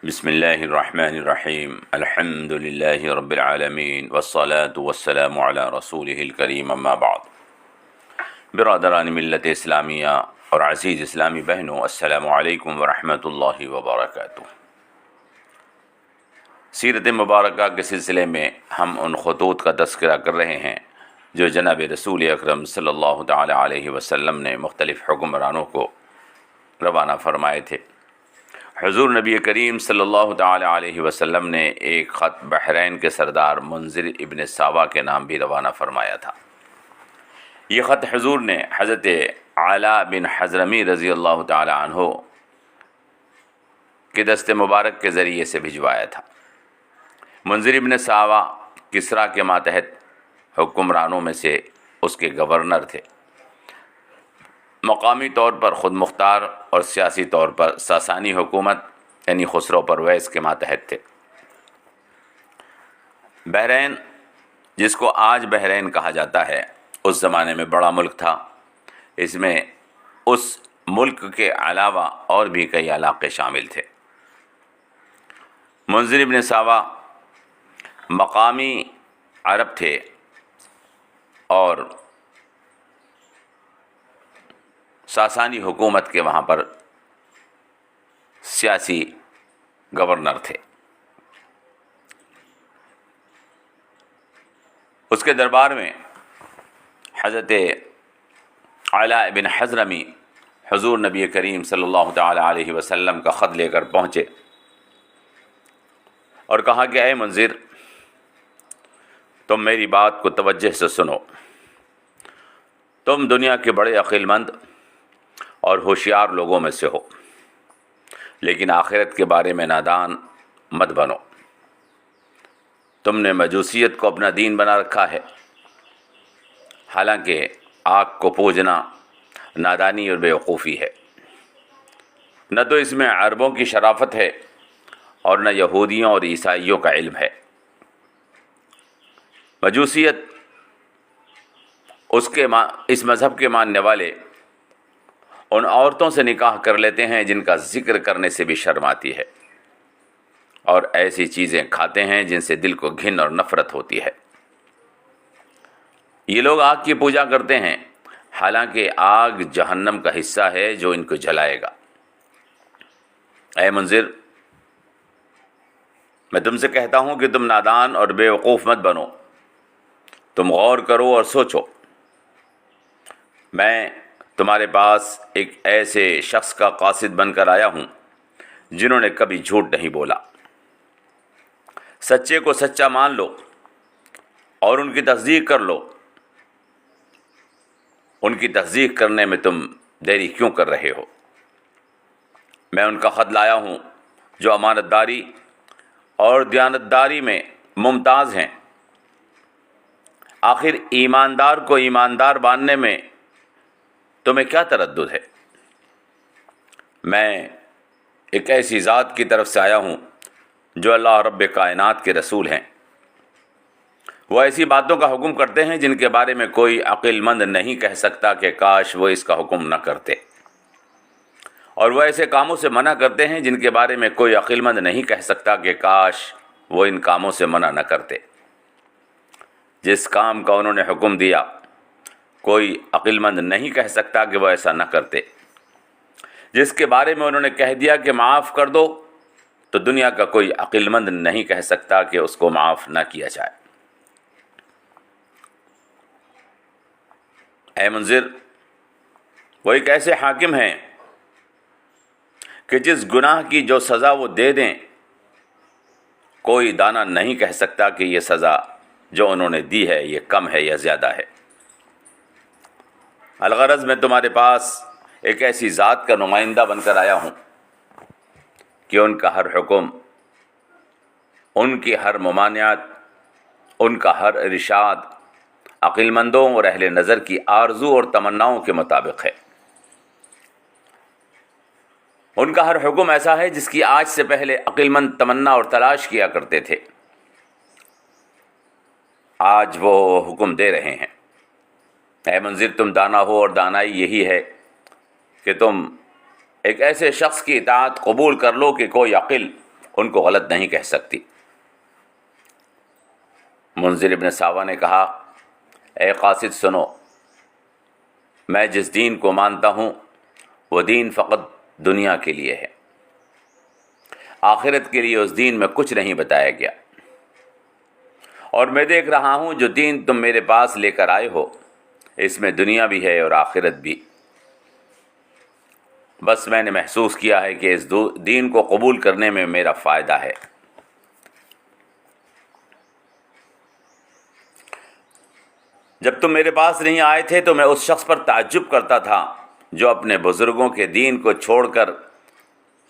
بسم اللہ الرحمن الرحیم الحمد للہ رب العالمین والصلاة والسلام علی رسولہ الکریم اما بعد۔ برادران ملت اسلامیہ اور عزیز اسلامی بہنوں، السلام علیکم ورحمۃ اللہ وبرکاتہ۔ سیرت مبارکہ کے سلسلے میں ہم ان خطوط کا تذکرہ کر رہے ہیں جو جناب رسول اکرم صلی اللہ تعالی علیہ وسلم نے مختلف حکمرانوں کو روانہ فرمائے تھے۔ حضور نبی کریم صلی اللہ تعالی علیہ وسلم نے ایک خط بحرین کے سردار منذر ابن ساوا کے نام بھی روانہ فرمایا تھا۔ یہ خط حضور نے حضرت علا بن حضرمی رضی اللہ تعالی عنہ کے دست مبارک کے ذریعے سے بھجوایا تھا۔ منذر ابن ساوا کسریٰ کے ماتحت حکمرانوں میں سے اس کے گورنر تھے۔ مقامی طور پر خود مختار اور سیاسی طور پر ساسانی حکومت یعنی خسرو پرویز کے ماتحت تھے۔ بحرین، جس کو آج بحرین کہا جاتا ہے، اس زمانے میں بڑا ملک تھا۔ اس میں اس ملک کے علاوہ اور بھی کئی علاقے شامل تھے۔ منذر ابن ساوا مقامی عرب تھے اور ساسانی حکومت کے وہاں پر سیاسی گورنر تھے۔ اس کے دربار میں حضرت علا بن حضرمی حضور نبی کریم صلی اللہ تعالی علیہ وسلم کا خط لے کر پہنچے اور کہا کہ اے منذر، تم میری بات کو توجہ سے سنو۔ تم دنیا کے بڑے عقل مند اور ہوشیار لوگوں میں سے ہو، لیکن آخرت کے بارے میں نادان مت بنو۔ تم نے مجوسیت کو اپنا دین بنا رکھا ہے، حالانکہ آگ کو پوجنا نادانی اور بیوقوفی ہے۔ نہ تو اس میں عربوں کی شرافت ہے اور نہ یہودیوں اور عیسائیوں کا علم ہے۔ مجوسیت اس مذہب کے ماننے والے ان عورتوں سے نکاح کر لیتے ہیں جن کا ذکر کرنے سے بھی شرم آتی ہے، اور ایسی چیزیں کھاتے ہیں جن سے دل کو گھن اور نفرت ہوتی ہے۔ یہ لوگ آگ کی پوجا کرتے ہیں، حالانکہ آگ جہنم کا حصہ ہے جو ان کو جلائے گا۔ اے منذر، میں تم سے کہتا ہوں کہ تم نادان اور بے وقوف مت بنو۔ تم غور کرو اور سوچو۔ میں تمہارے پاس ایک ایسے شخص کا قاصد بن کر آیا ہوں جنہوں نے کبھی جھوٹ نہیں بولا۔ سچے کو سچا مان لو اور ان کی تصدیق کر لو۔ ان کی تصدیق کرنے میں تم دیری کیوں کر رہے ہو؟ میں ان کا خط لایا ہوں جو امانت داری اور دیانتداری میں ممتاز ہیں۔ آخر ایماندار کو ایماندار ماننے میں تمہیں کیا تردد ہے؟ میں ایک ایسی ذات کی طرف سے آیا ہوں جو اللہ رب کائنات کے رسول ہیں۔ وہ ایسی باتوں کا حکم کرتے ہیں جن کے بارے میں کوئی عقل مند نہیں کہہ سکتا کہ کاش وہ اس کا حکم نہ کرتے، اور وہ ایسے کاموں سے منع کرتے ہیں جن کے بارے میں کوئی عقل مند نہیں کہہ سکتا کہ کاش وہ ان کاموں سے منع نہ کرتے۔ جس کام کا انہوں نے حکم دیا کوئی عقل مند نہیں کہہ سکتا کہ وہ ایسا نہ کرتے۔ جس کے بارے میں انہوں نے کہہ دیا کہ معاف کر دو، تو دنیا کا کوئی عقل مند نہیں کہہ سکتا کہ اس کو معاف نہ کیا جائے۔ اے منذر، وہ ایک ایسے حاکم ہیں کہ جس گناہ کی جو سزا وہ دے دیں، کوئی دانہ نہیں کہہ سکتا کہ یہ سزا جو انہوں نے دی ہے یہ کم ہے یا زیادہ ہے۔ الغرض میں تمہارے پاس ایک ایسی ذات کا نمائندہ بن کر آیا ہوں کہ ان کا ہر حکم، ان کی ہر ممانعت، ان کا ہر ارشاد عقل مندوں اور اہل نظر کی آرزو اور تمناؤں کے مطابق ہے۔ ان کا ہر حکم ایسا ہے جس کی آج سے پہلے عقل مند تمنا اور تلاش کیا کرتے تھے، آج وہ حکم دے رہے ہیں۔ اے منذر، تم دانا ہو، اور دانائی یہی ہے کہ تم ایک ایسے شخص کی اطاعت قبول کر لو کہ کوئی عقل ان کو غلط نہیں کہہ سکتی۔ منذر ابن ساوا نے کہا، اے قاصد سنو، میں جس دین کو مانتا ہوں وہ دین فقط دنیا کے لیے ہے، آخرت کے لیے اس دین میں کچھ نہیں بتایا گیا، اور میں دیکھ رہا ہوں جو دین تم میرے پاس لے کر آئے ہو اس میں دنیا بھی ہے اور آخرت بھی۔ بس میں نے محسوس کیا ہے کہ اس دین کو قبول کرنے میں میرا فائدہ ہے۔ جب تم میرے پاس نہیں آئے تھے تو میں اس شخص پر تعجب کرتا تھا جو اپنے بزرگوں کے دین کو چھوڑ کر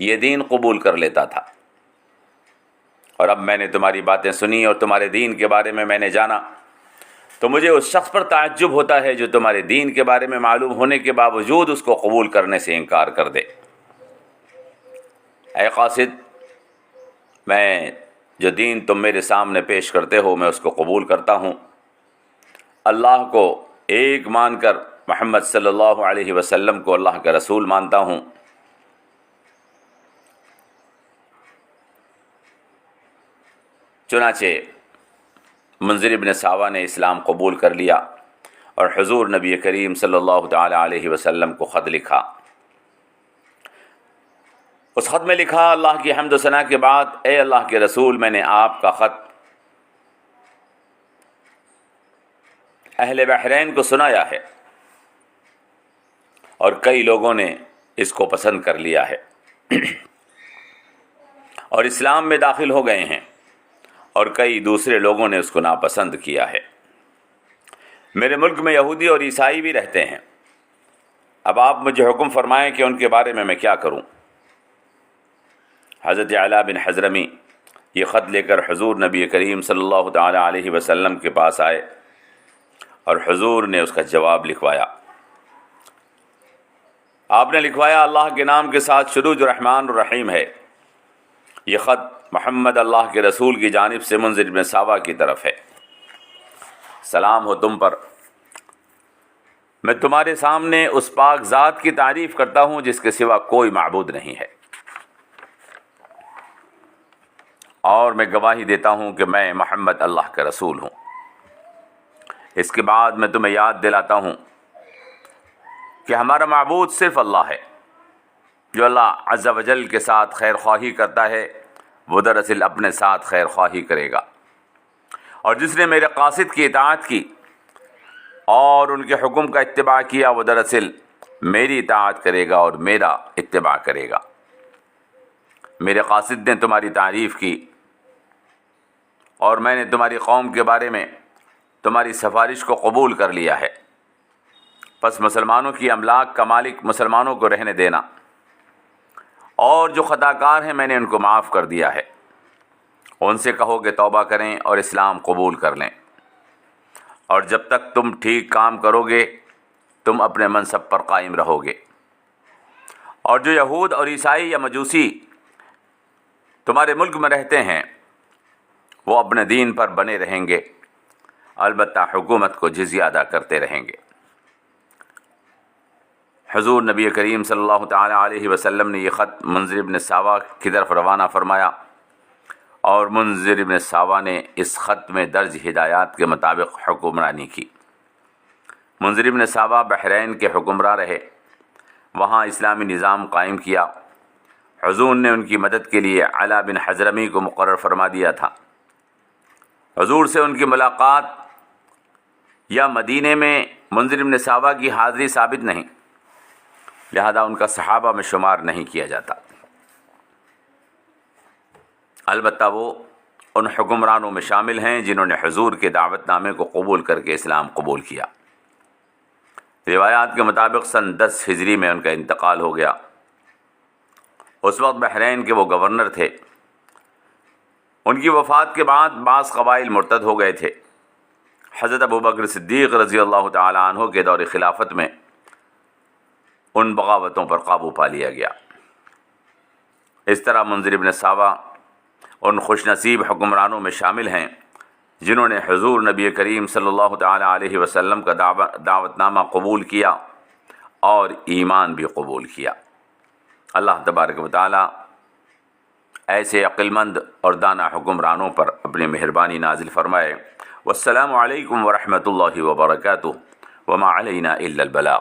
یہ دین قبول کر لیتا تھا، اور اب میں نے تمہاری باتیں سنی اور تمہارے دین کے بارے میں نے جانا تو مجھے اس شخص پر تعجب ہوتا ہے جو تمہارے دین کے بارے میں معلوم ہونے کے باوجود اس کو قبول کرنے سے انکار کر دے۔ اے قاصد، میں جو دین تم میرے سامنے پیش کرتے ہو میں اس کو قبول کرتا ہوں، اللہ کو ایک مان کر محمد صلی اللہ علیہ وسلم کو اللہ کا رسول مانتا ہوں۔ چنانچہ منذر ابن ساوا نے اسلام قبول کر لیا اور حضور نبی کریم صلی اللہ تعالی علیہ وسلم کو خط لکھا۔ اس خط میں لکھا، اللہ کی حمد و ثنا کے بعد اے اللہ کے رسول، میں نے آپ کا خط اہل بحرین کو سنایا ہے اور کئی لوگوں نے اس کو پسند کر لیا ہے اور اسلام میں داخل ہو گئے ہیں، اور کئی دوسرے لوگوں نے اس کو ناپسند کیا ہے۔ میرے ملک میں یہودی اور عیسائی بھی رہتے ہیں، اب آپ مجھے حکم فرمائیں کہ ان کے بارے میں کیا کروں۔ حضرت علاء بن حضرمی یہ خط لے کر حضور نبی کریم صلی اللہ تعالی علیہ وسلم کے پاس آئے اور حضور نے اس کا جواب لکھوایا۔ آپ نے لکھوایا، اللہ کے نام کے ساتھ شروع جو رحمان الرحیم ہے، یہ خط محمد اللہ کے رسول کی جانب سے منذر بن ساوا کی طرف ہے۔ سلام ہو تم پر، میں تمہارے سامنے اس پاک ذات کی تعریف کرتا ہوں جس کے سوا کوئی معبود نہیں ہے، اور میں گواہی دیتا ہوں کہ میں محمد اللہ کا رسول ہوں۔ اس کے بعد میں تمہیں یاد دلاتا ہوں کہ ہمارا معبود صرف اللہ ہے۔ جو اللہ عز و جل کے ساتھ خیر خواہی کرتا ہے وہ دراصل اپنے ساتھ خیر خواہی کرے گا، اور جس نے میرے قاصد کی اطاعت کی اور ان کے حکم کا اتباع کیا وہ دراصل میری اطاعت کرے گا اور میرا اتباع کرے گا۔ میرے قاصد نے تمہاری تعریف کی اور میں نے تمہاری قوم کے بارے میں تمہاری سفارش کو قبول کر لیا ہے، پس مسلمانوں کی املاک کا مالک مسلمانوں کو رہنے دینا، اور جو خطا کار ہیں میں نے ان کو معاف کر دیا ہے۔ ان سے کہو کہ توبہ کریں اور اسلام قبول کر لیں، اور جب تک تم ٹھیک کام کرو گے تم اپنے منصب پر قائم رہو گے، اور جو یہود اور عیسائی یا مجوسی تمہارے ملک میں رہتے ہیں وہ اپنے دین پر بنے رہیں گے، البتہ حکومت کو جزیہ ادا کرتے رہیں گے۔ حضور نبی کریم صلی اللہ تعالی علیہ وسلم نے یہ خط منذر بن ساوا کی طرف روانہ فرمایا، اور منذر بن ساوا نے اس خط میں درج ہدایات کے مطابق حکمرانی کی۔ منذر بن ساوا بحرین کے حکمراں رہے، وہاں اسلامی نظام قائم کیا۔ حضور نے ان کی مدد کے لیے علاء بن حضرمی کو مقرر فرما دیا تھا۔ حضور سے ان کی ملاقات یا مدینے میں منذر بن ساوا کی حاضری ثابت نہیں، لہذا ان کا صحابہ میں شمار نہیں کیا جاتا، البتہ وہ ان حکمرانوں میں شامل ہیں جنہوں نے حضور کے دعوت نامے کو قبول کر کے اسلام قبول کیا۔ روایات کے مطابق سن 10 ہجری میں ان کا انتقال ہو گیا۔ اس وقت بحرین کے وہ گورنر تھے۔ ان کی وفات کے بعد بعض قبائل مرتد ہو گئے تھے۔ حضرت ابوبکر صدیق رضی اللہ تعالی عنہ کے دور خلافت میں ان بغاوتوں پر قابو پا لیا گیا۔ اس طرح منذر بن ساوا ان خوش نصیب حکمرانوں میں شامل ہیں جنہوں نے حضور نبی کریم صلی اللہ تعالی علیہ وسلم کا دعوت نامہ قبول کیا اور ایمان بھی قبول کیا۔ اللہ تبارک و تعالی ایسے عقلمند اور دانا حکمرانوں پر اپنی مہربانی نازل فرمائے۔ والسلام علیکم ورحمۃ اللہ وبرکاتہ وما علینا الا البلاغ۔